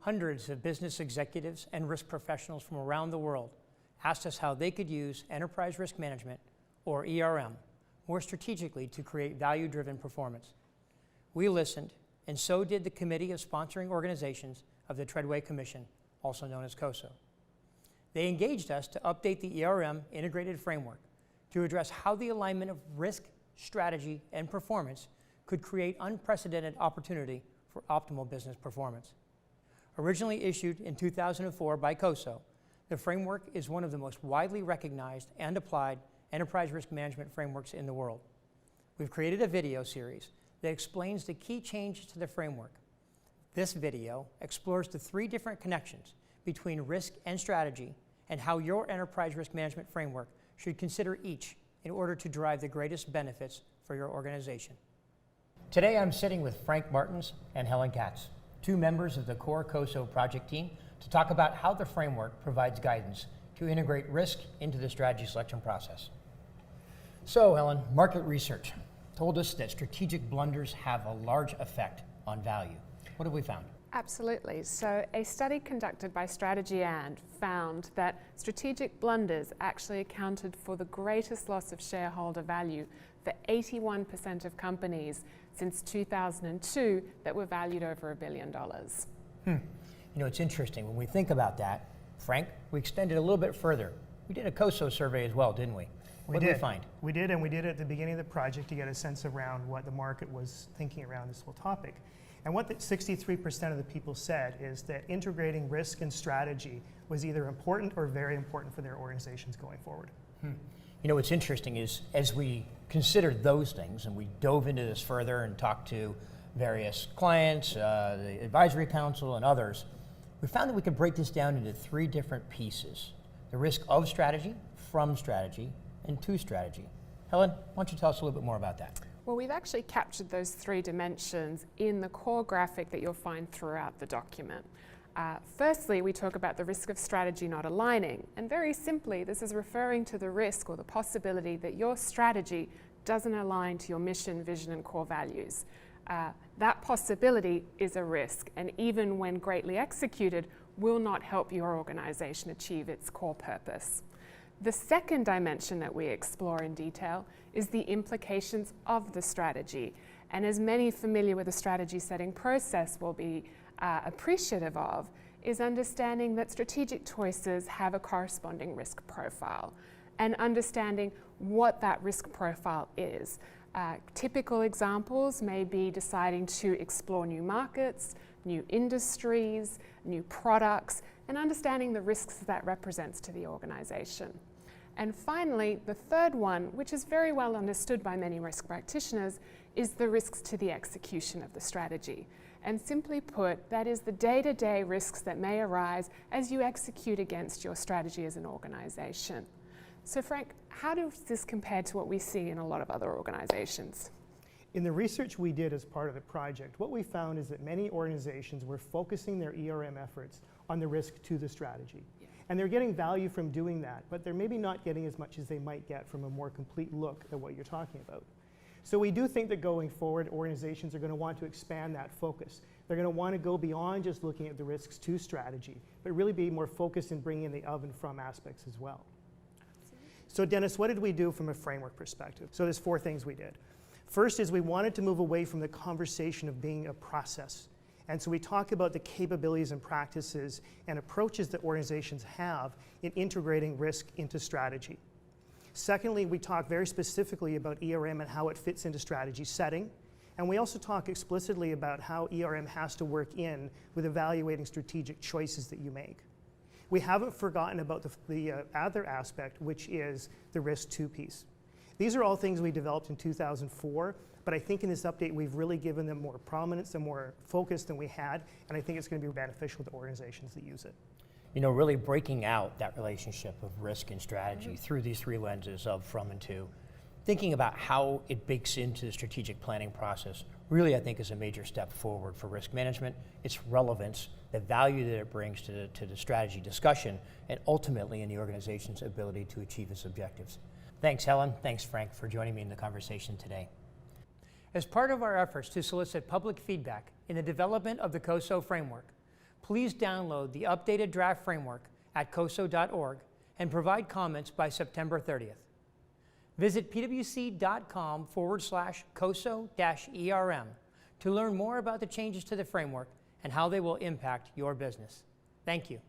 Hundreds of business executives and risk professionals from around the world asked us how they could use enterprise risk management, or ERM, more strategically to create value-driven performance. We listened, and so did the Committee of Sponsoring Organizations of the Treadway Commission, also known as COSO. They engaged us to update the ERM integrated framework to address how the alignment of risk, strategy, and performance could create unprecedented opportunity for optimal business performance. Originally issued in 2004 by COSO, the framework is one of the most widely recognized and applied enterprise risk management frameworks in the world. We've created a video series that explains the key changes to the framework. This video explores the 3 different connections between risk and strategy and how your enterprise risk management framework should consider each in order to drive the greatest benefits for your organization. Today I'm sitting with Frank Martins and Helen Katz, 2 members of the core COSO project team, to talk about how the framework provides guidance to integrate risk into the strategy selection process. So, Helen, market research told us that strategic blunders have a large effect on value. What have we found? Absolutely. So a study conducted by Strategy found that strategic blunders actually accounted for the greatest loss of shareholder value for 81% of companies since 2002 that were valued over $1 billion. You know, it's interesting. When we think about that, Frank, we extended a little bit further. We did a COSO survey as well, didn't we? What did we find? We did, and we did it at the beginning of the project to get a sense around what the market was thinking around this whole topic. And what 63% of the people said is that integrating risk and strategy was either important or very important for their organizations going forward. You know, what's interesting is as we considered those things and we dove into this further and talked to various clients, the advisory council and others, we found that we could break this down into 3 different pieces: the risk of strategy, from strategy, and to strategy. Helen, why don't you tell us a little bit more about that? Well, we've actually captured those 3 dimensions in the core graphic that you'll find throughout the document. Firstly, we talk about the risk of strategy not aligning, and very simply, this is referring to the risk or the possibility that your strategy doesn't align to your mission, vision, and core values. That possibility is a risk, and even when greatly executed, will not help your organization achieve its core purpose. The second dimension that we explore in detail is the implications of the strategy. And as many familiar with the strategy setting process will be appreciative of, is understanding that strategic choices have a corresponding risk profile and understanding what that risk profile is. Typical examples may be deciding to explore new markets, new industries, new products, and understanding the risks that represents to the organization. And finally, the third one, which is very well understood by many risk practitioners, is the risks to the execution of the strategy. And simply put, that is the day-to-day risks that may arise as you execute against your strategy as an organization. So Frank, how does this compare to what we see in a lot of other organizations? In the research we did as part of the project, what we found is that many organizations were focusing their ERM efforts on the risk to the strategy. And they're getting value from doing that, but they're maybe not getting as much as they might get from a more complete look at what you're talking about. So we do think that going forward, organizations are going to want to expand that focus. They're going to want to go beyond just looking at the risks to strategy, but really be more focused in bringing in the of and from aspects as well. So Dennis, what did we do from a framework perspective? So there's 4 things we did. First is we wanted to move away from the conversation of being a process. And so we talk about the capabilities and practices and approaches that organizations have in integrating risk into strategy. Secondly, we talk very specifically about ERM and how it fits into strategy setting. And we also talk explicitly about how ERM has to work in with evaluating strategic choices that you make. We haven't forgotten about the other aspect, which is the risk to piece. These are all things we developed in 2004, but I think in this update we've really given them more prominence and more focus than we had, and I think it's going to be beneficial to organizations that use it. You know, really breaking out that relationship of risk and strategy through these 3 lenses of, from, and to, thinking about how it bakes into the strategic planning process, really I think is a major step forward for risk management, its relevance, the value that it brings to the strategy discussion, and ultimately in the organization's ability to achieve its objectives. Thanks, Helen. Thanks, Frank, for joining me in the conversation today. As part of our efforts to solicit public feedback in the development of the COSO framework, please download the updated draft framework at coso.org and provide comments by September 30th. Visit pwc.com/COSO-ERM to learn more about the changes to the framework and how they will impact your business. Thank you.